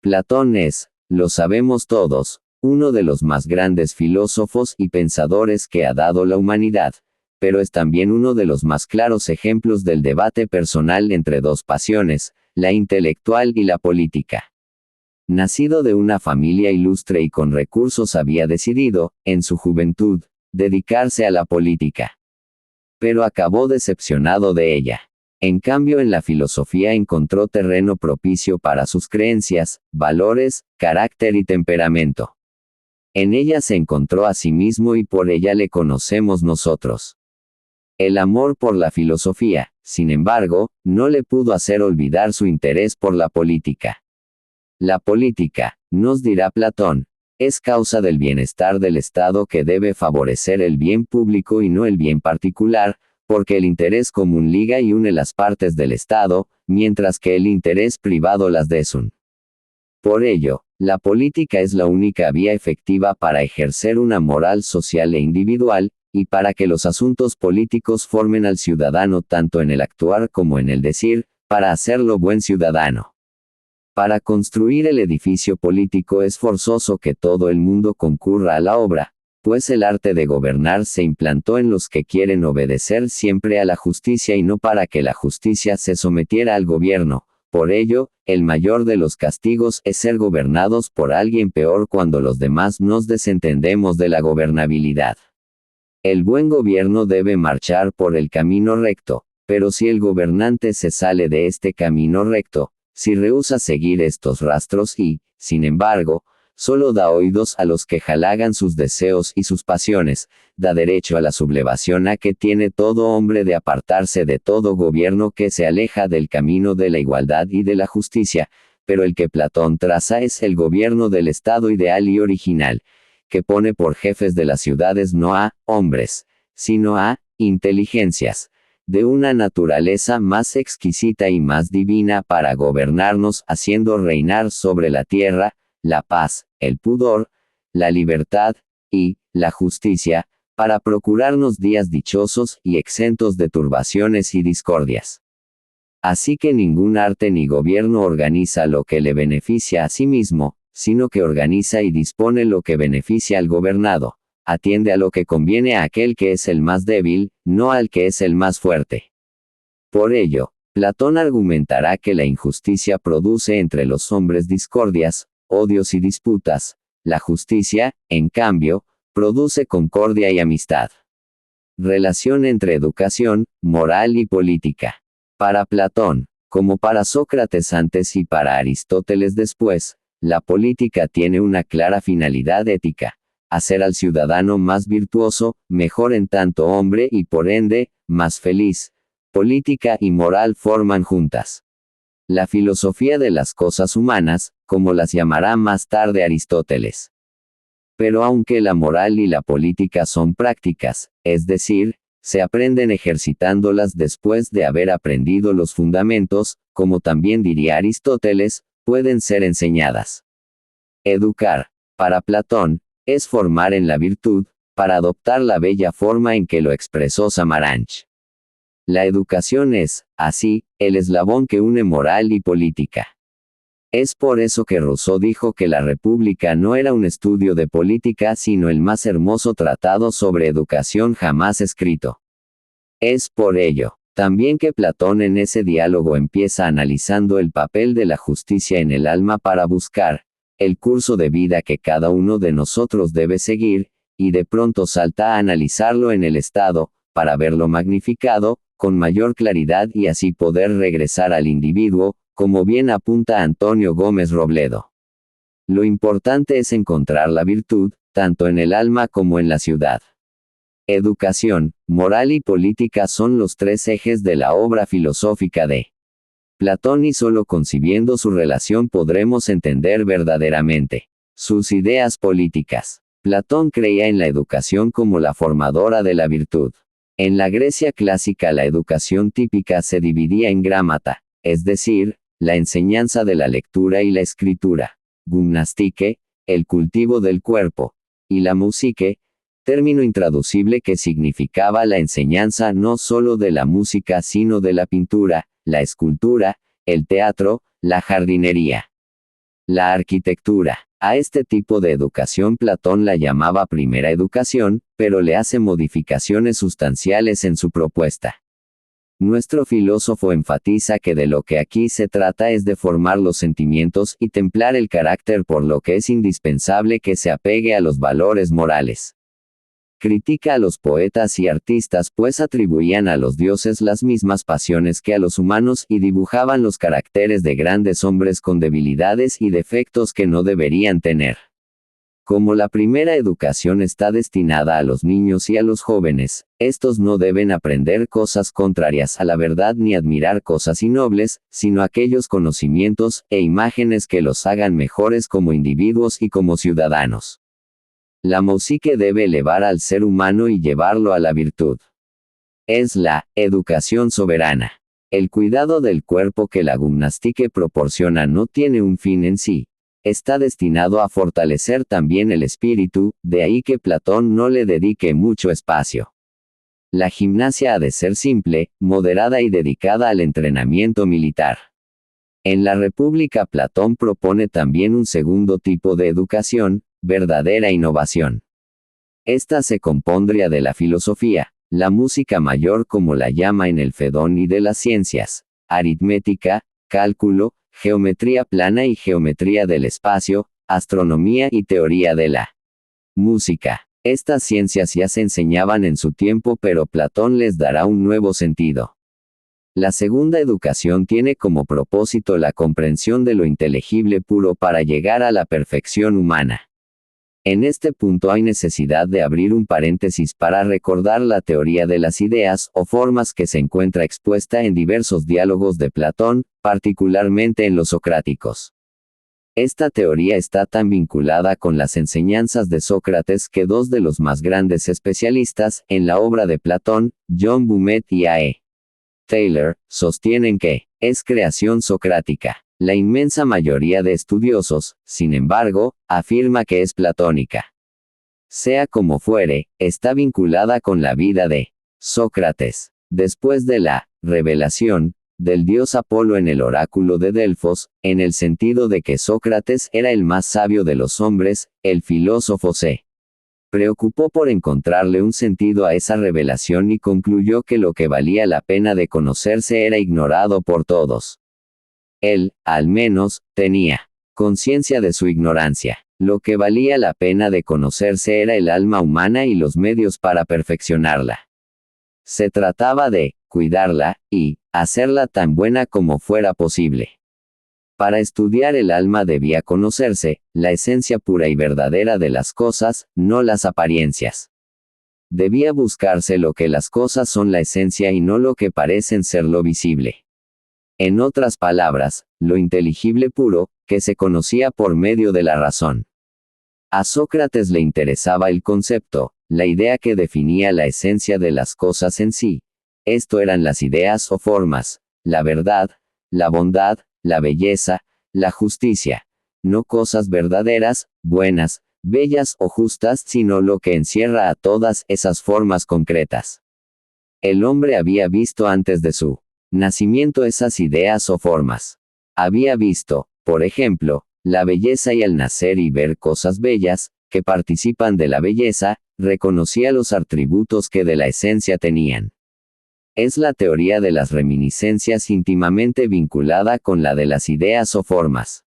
Platón es, lo sabemos todos, uno de los más grandes filósofos y pensadores que ha dado la humanidad, pero es también uno de los más claros ejemplos del debate personal entre dos pasiones, la intelectual y la política. Nacido de una familia ilustre y con recursos, había decidido, en su juventud, dedicarse a la política. Pero acabó decepcionado de ella. En cambio, en la filosofía encontró terreno propicio para sus creencias, valores, carácter y temperamento. En ella se encontró a sí mismo y por ella le conocemos nosotros. El amor por la filosofía, sin embargo, no le pudo hacer olvidar su interés por la política. La política, nos dirá Platón, es causa del bienestar del Estado que debe favorecer el bien público y no el bien particular, porque el interés común liga y une las partes del Estado, mientras que el interés privado las desun. Por ello, la política es la única vía efectiva para ejercer una moral social e individual, y para que los asuntos políticos formen al ciudadano tanto en el actuar como en el decir, para hacerlo buen ciudadano. Para construir el edificio político es forzoso que todo el mundo concurra a la obra, pues el arte de gobernar se implantó en los que quieren obedecer siempre a la justicia y no para que la justicia se sometiera al gobierno. Por ello, el mayor de los castigos es ser gobernados por alguien peor cuando los demás nos desentendemos de la gobernabilidad. El buen gobierno debe marchar por el camino recto, pero si el gobernante se sale de este camino recto, si rehúsa seguir estos rastros y, sin embargo, solo da oídos a los que halagan sus deseos y sus pasiones, da derecho a la sublevación a que tiene todo hombre de apartarse de todo gobierno que se aleja del camino de la igualdad y de la justicia, pero el que Platón traza es el gobierno del Estado ideal y original, que pone por jefes de las ciudades no a hombres, sino a inteligencias, de una naturaleza más exquisita y más divina para gobernarnos, haciendo reinar sobre la tierra, la paz, el pudor, la libertad, y la justicia, para procurarnos días dichosos y exentos de turbaciones y discordias. Así que ningún arte ni gobierno organiza lo que le beneficia a sí mismo, sino que organiza y dispone lo que beneficia al gobernado, atiende a lo que conviene a aquel que es el más débil, no al que es el más fuerte. Por ello, Platón argumentará que la injusticia produce entre los hombres discordias, odios y disputas, la justicia, en cambio, produce concordia y amistad. Relación entre educación, moral y política. Para Platón, como para Sócrates antes y para Aristóteles después, la política tiene una clara finalidad ética: hacer al ciudadano más virtuoso, mejor en tanto hombre y por ende, más feliz. Política y moral forman juntas la filosofía de las cosas humanas, como las llamará más tarde Aristóteles. Pero aunque la moral y la política son prácticas, es decir, se aprenden ejercitándolas después de haber aprendido los fundamentos, como también diría Aristóteles, pueden ser enseñadas. Educar, para Platón, es formar en la virtud, para adoptar la bella forma en que lo expresó Samaranch. La educación es, así, el eslabón que une moral y política. Es por eso que Rousseau dijo que la República no era un estudio de política sino el más hermoso tratado sobre educación jamás escrito. Es por ello, también que Platón en ese diálogo empieza analizando el papel de la justicia en el alma para buscar el curso de vida que cada uno de nosotros debe seguir, y de pronto salta a analizarlo en el Estado, para verlo magnificado, con mayor claridad y así poder regresar al individuo, como bien apunta Antonio Gómez Robledo. Lo importante es encontrar la virtud, tanto en el alma como en la ciudad. Educación, moral y política son los tres ejes de la obra filosófica de Platón y solo concibiendo su relación podremos entender verdaderamente sus ideas políticas. Platón creía en la educación como la formadora de la virtud. En la Grecia clásica la educación típica se dividía en grámata, es decir, la enseñanza de la lectura y la escritura, gymnastike, el cultivo del cuerpo, y la musique, término intraducible que significaba la enseñanza no solo de la música sino de la pintura, la escultura, el teatro, la jardinería. La arquitectura. A este tipo de educación Platón la llamaba primera educación, pero le hace modificaciones sustanciales en su propuesta. Nuestro filósofo enfatiza que de lo que aquí se trata es de formar los sentimientos y templar el carácter, por lo que es indispensable que se apegue a los valores morales. Critica a los poetas y artistas, pues atribuían a los dioses las mismas pasiones que a los humanos y dibujaban los caracteres de grandes hombres con debilidades y defectos que no deberían tener. Como la primera educación está destinada a los niños y a los jóvenes, estos no deben aprender cosas contrarias a la verdad ni admirar cosas innobles, sino aquellos conocimientos e imágenes que los hagan mejores como individuos y como ciudadanos. La música debe elevar al ser humano y llevarlo a la virtud. Es la educación soberana. El cuidado del cuerpo que la gimnástica proporciona no tiene un fin en sí. Está destinado a fortalecer también el espíritu, de ahí que Platón no le dedique mucho espacio. La gimnasia ha de ser simple, moderada y dedicada al entrenamiento militar. En la República Platón propone también un segundo tipo de educación, verdadera innovación. Esta se compondría de la filosofía, la música mayor como la llama en el Fedón y de las ciencias, aritmética, cálculo, geometría plana y geometría del espacio, astronomía y teoría de la música. Estas ciencias ya se enseñaban en su tiempo, pero Platón les dará un nuevo sentido. La segunda educación tiene como propósito la comprensión de lo inteligible puro para llegar a la perfección humana. En este punto hay necesidad de abrir un paréntesis para recordar la teoría de las ideas o formas que se encuentra expuesta en diversos diálogos de Platón, particularmente en los socráticos. Esta teoría está tan vinculada con las enseñanzas de Sócrates que dos de los más grandes especialistas en la obra de Platón, John Bumett y A.E. Taylor, sostienen que es creación socrática. La inmensa mayoría de estudiosos, sin embargo, afirma que es platónica. Sea como fuere, está vinculada con la vida de Sócrates. Después de la revelación del dios Apolo en el oráculo de Delfos, en el sentido de que Sócrates era el más sabio de los hombres, el filósofo se preocupó por encontrarle un sentido a esa revelación y concluyó que lo que valía la pena de conocerse era ignorado por todos. Él, al menos, tenía conciencia de su ignorancia. Lo que valía la pena de conocerse era el alma humana y los medios para perfeccionarla. Se trataba de cuidarla y hacerla tan buena como fuera posible. Para estudiar el alma debía conocerse la esencia pura y verdadera de las cosas, no las apariencias. Debía buscarse lo que las cosas son la esencia y no lo que parecen ser lo visible. En otras palabras, lo inteligible puro, que se conocía por medio de la razón. A Sócrates le interesaba el concepto, la idea que definía la esencia de las cosas en sí. Esto eran las ideas o formas, la verdad, la bondad, la belleza, la justicia. No cosas verdaderas, buenas, bellas o justas, sino lo que encierra a todas esas formas concretas. El hombre había visto antes de su nacimiento esas ideas o formas. Había visto, por ejemplo, la belleza y al nacer y ver cosas bellas, que participan de la belleza, reconocía los atributos que de la esencia tenían. Es la teoría de las reminiscencias íntimamente vinculada con la de las ideas o formas.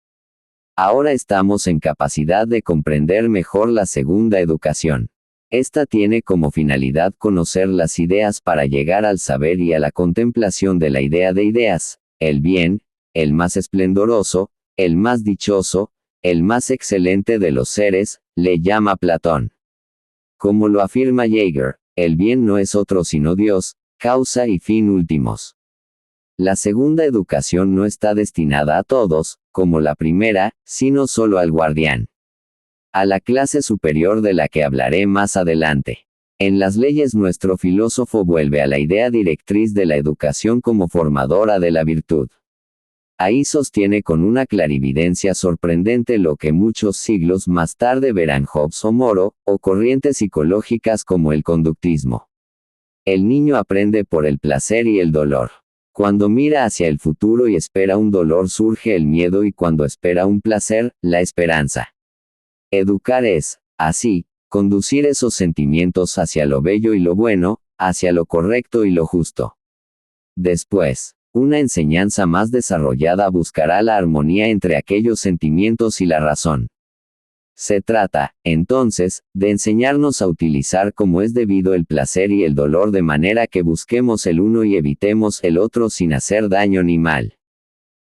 Ahora estamos en capacidad de comprender mejor la segunda educación. Esta tiene como finalidad conocer las ideas para llegar al saber y a la contemplación de la idea de ideas, el bien, el más esplendoroso, el más dichoso, el más excelente de los seres, le llama Platón. Como lo afirma Jaeger, el bien no es otro sino Dios, causa y fin últimos. La segunda educación no está destinada a todos, como la primera, sino solo al guardián. A la clase superior de la que hablaré más adelante. En las leyes nuestro filósofo vuelve a la idea directriz de la educación como formadora de la virtud. Ahí sostiene con una clarividencia sorprendente lo que muchos siglos más tarde verán Hobbes o Moro, o corrientes psicológicas como el conductismo. El niño aprende por el placer y el dolor. Cuando mira hacia el futuro y espera un dolor surge el miedo y cuando espera un placer, la esperanza. Educar es, así, conducir esos sentimientos hacia lo bello y lo bueno, hacia lo correcto y lo justo. Después, una enseñanza más desarrollada buscará la armonía entre aquellos sentimientos y la razón. Se trata, entonces, de enseñarnos a utilizar como es debido el placer y el dolor de manera que busquemos el uno y evitemos el otro sin hacer daño ni mal.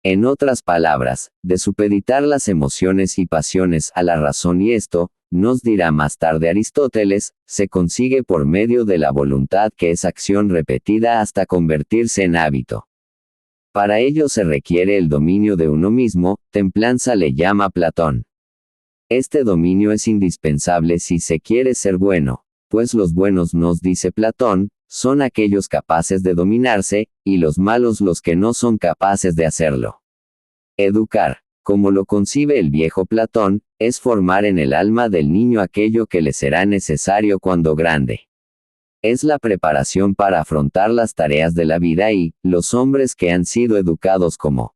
En otras palabras, de supeditar las emociones y pasiones a la razón y esto, nos dirá más tarde Aristóteles, se consigue por medio de la voluntad que es acción repetida hasta convertirse en hábito. Para ello se requiere el dominio de uno mismo, templanza le llama Platón. Este dominio es indispensable si se quiere ser bueno, pues los buenos, nos dice Platón, son aquellos capaces de dominarse, y los malos los que no son capaces de hacerlo. Educar, como lo concibe el viejo Platón, es formar en el alma del niño aquello que le será necesario cuando grande. Es la preparación para afrontar las tareas de la vida y, los hombres que han sido educados como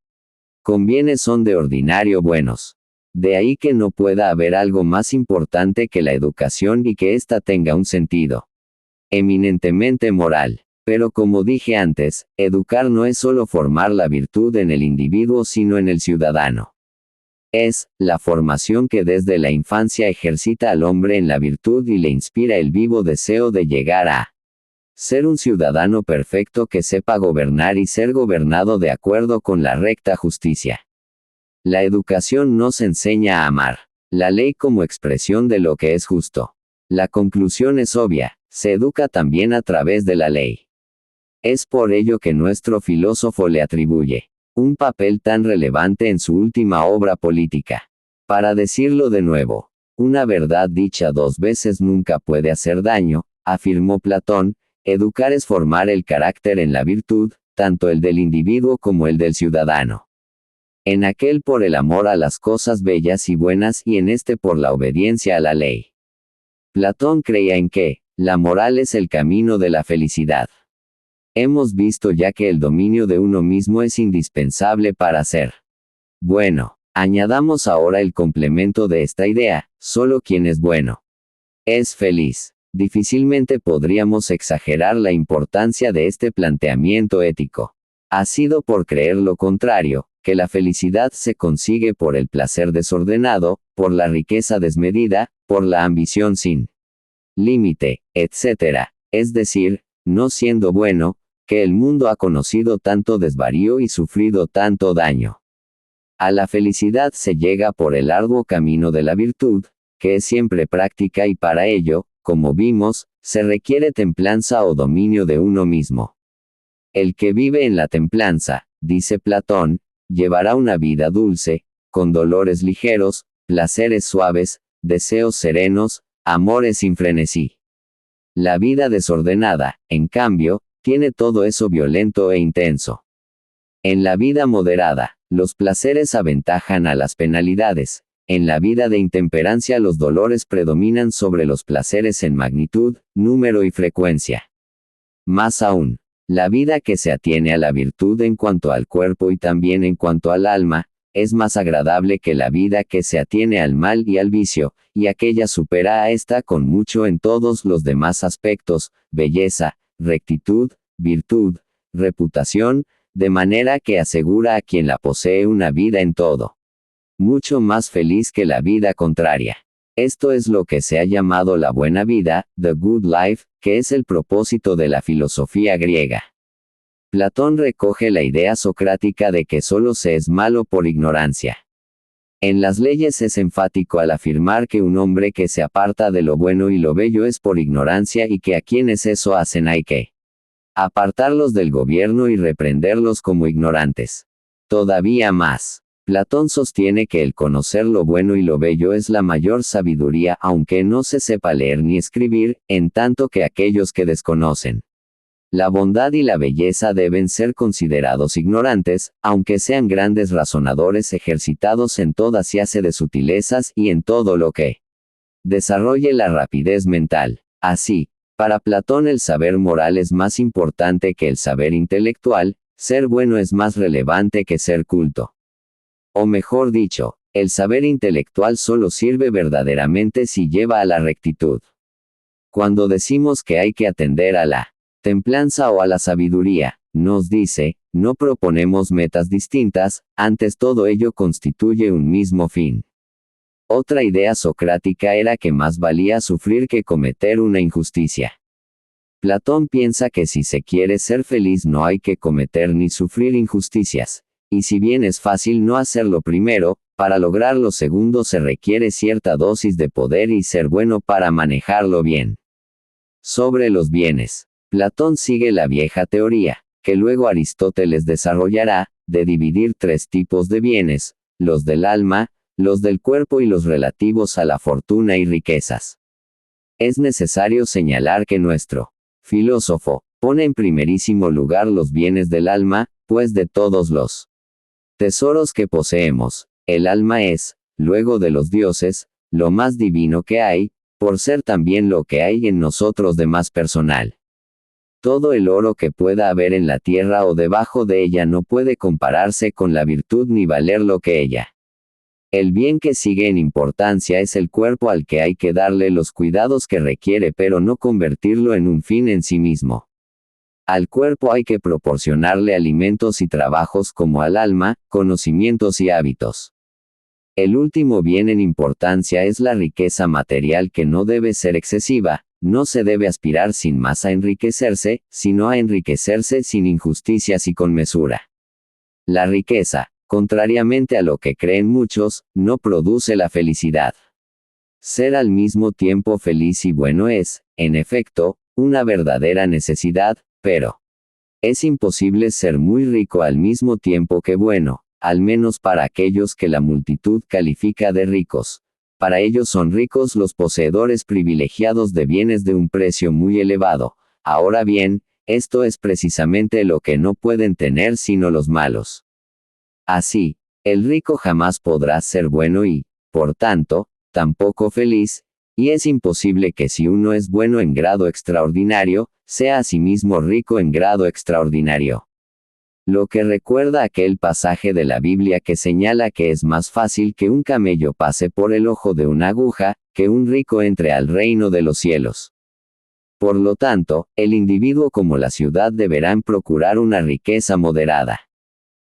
conviene son de ordinario buenos. De ahí que no pueda haber algo más importante que la educación y que ésta tenga un sentido eminentemente moral. Pero como dije antes, educar no es solo formar la virtud en el individuo sino en el ciudadano. Es la formación que desde la infancia ejercita al hombre en la virtud y le inspira el vivo deseo de llegar a ser un ciudadano perfecto que sepa gobernar y ser gobernado de acuerdo con la recta justicia. La educación nos enseña a amar la ley como expresión de lo que es justo. La conclusión es obvia, se educa también a través de la ley. Es por ello que nuestro filósofo le atribuye un papel tan relevante en su última obra política. Para decirlo de nuevo, una verdad dicha dos veces nunca puede hacer daño, afirmó Platón, educar es formar el carácter en la virtud, tanto el del individuo como el del ciudadano. En aquel por el amor a las cosas bellas y buenas y en este por la obediencia a la ley. Platón creía en que, la moral es el camino de la felicidad. Hemos visto ya que el dominio de uno mismo es indispensable para ser bueno. Añadamos ahora el complemento de esta idea, solo quien es bueno es feliz. Difícilmente podríamos exagerar la importancia de este planteamiento ético. Ha sido por creer lo contrario, que la felicidad se consigue por el placer desordenado, por la riqueza desmedida, por la ambición sin límite, etc. Es decir, no siendo bueno, que el mundo ha conocido tanto desvarío y sufrido tanto daño. A la felicidad se llega por el arduo camino de la virtud, que es siempre práctica y para ello, como vimos, se requiere templanza o dominio de uno mismo. El que vive en la templanza, dice Platón, llevará una vida dulce, con dolores ligeros, placeres suaves, deseos serenos, amores sin frenesí. La vida desordenada, en cambio, tiene todo eso violento e intenso. En la vida moderada, los placeres aventajan a las penalidades. En la vida de intemperancia los dolores predominan sobre los placeres en magnitud, número y frecuencia. Más aún, la vida que se atiene a la virtud en cuanto al cuerpo y también en cuanto al alma, es más agradable que la vida que se atiene al mal y al vicio, y aquella supera a esta con mucho en todos los demás aspectos, belleza, rectitud, virtud, reputación, de manera que asegura a quien la posee una vida en todo mucho más feliz que la vida contraria. Esto es lo que se ha llamado la buena vida, the good life, que es el propósito de la filosofía griega. Platón recoge la idea socrática de que solo se es malo por ignorancia. En las leyes es enfático al afirmar que un hombre que se aparta de lo bueno y lo bello es por ignorancia y que a quienes eso hacen hay que apartarlos del gobierno y reprenderlos como ignorantes. Todavía más, Platón sostiene que el conocer lo bueno y lo bello es la mayor sabiduría aunque no se sepa leer ni escribir, en tanto que aquellos que desconocen la bondad y la belleza deben ser considerados ignorantes, aunque sean grandes razonadores ejercitados en toda clase de sutilezas y en todo lo que desarrolle la rapidez mental. Así, para Platón el saber moral es más importante que el saber intelectual, ser bueno es más relevante que ser culto. O mejor dicho, el saber intelectual solo sirve verdaderamente si lleva a la rectitud. Cuando decimos que hay que atender a la templanza o a la sabiduría, nos dice, no proponemos metas distintas, antes todo ello constituye un mismo fin. Otra idea socrática era que más valía sufrir que cometer una injusticia. Platón piensa que si se quiere ser feliz no hay que cometer ni sufrir injusticias, y si bien es fácil no hacerlo primero, para lograr lo segundo se requiere cierta dosis de poder y ser bueno para manejarlo bien. Sobre los bienes, Platón sigue la vieja teoría, que luego Aristóteles desarrollará, de dividir tres tipos de bienes, los del alma, los del cuerpo y los relativos a la fortuna y riquezas. Es necesario señalar que nuestro filósofo pone en primerísimo lugar los bienes del alma, pues de todos los tesoros que poseemos, el alma es, luego de los dioses, lo más divino que hay, por ser también lo que hay en nosotros de más personal. Todo el oro que pueda haber en la tierra o debajo de ella no puede compararse con la virtud ni valer lo que ella. El bien que sigue en importancia es el cuerpo al que hay que darle los cuidados que requiere pero no convertirlo en un fin en sí mismo. Al cuerpo hay que proporcionarle alimentos y trabajos como al alma, conocimientos y hábitos. El último bien en importancia es la riqueza material que no debe ser excesiva, no se debe aspirar sin más a enriquecerse, sino a enriquecerse sin injusticias y con mesura. La riqueza, contrariamente a lo que creen muchos, no produce la felicidad. Ser al mismo tiempo feliz y bueno es, en efecto, una verdadera necesidad, pero es imposible ser muy rico al mismo tiempo que bueno, al menos para aquellos que la multitud califica de ricos. Para ellos son ricos los poseedores privilegiados de bienes de un precio muy elevado. Ahora bien, esto es precisamente lo que no pueden tener sino los malos. Así, el rico jamás podrá ser bueno y, por tanto, tampoco feliz, y es imposible que si uno es bueno en grado extraordinario, sea asimismo rico en grado extraordinario. Lo que recuerda aquel pasaje de la Biblia que señala que es más fácil que un camello pase por el ojo de una aguja, que un rico entre al reino de los cielos. Por lo tanto, el individuo como la ciudad deberán procurar una riqueza moderada.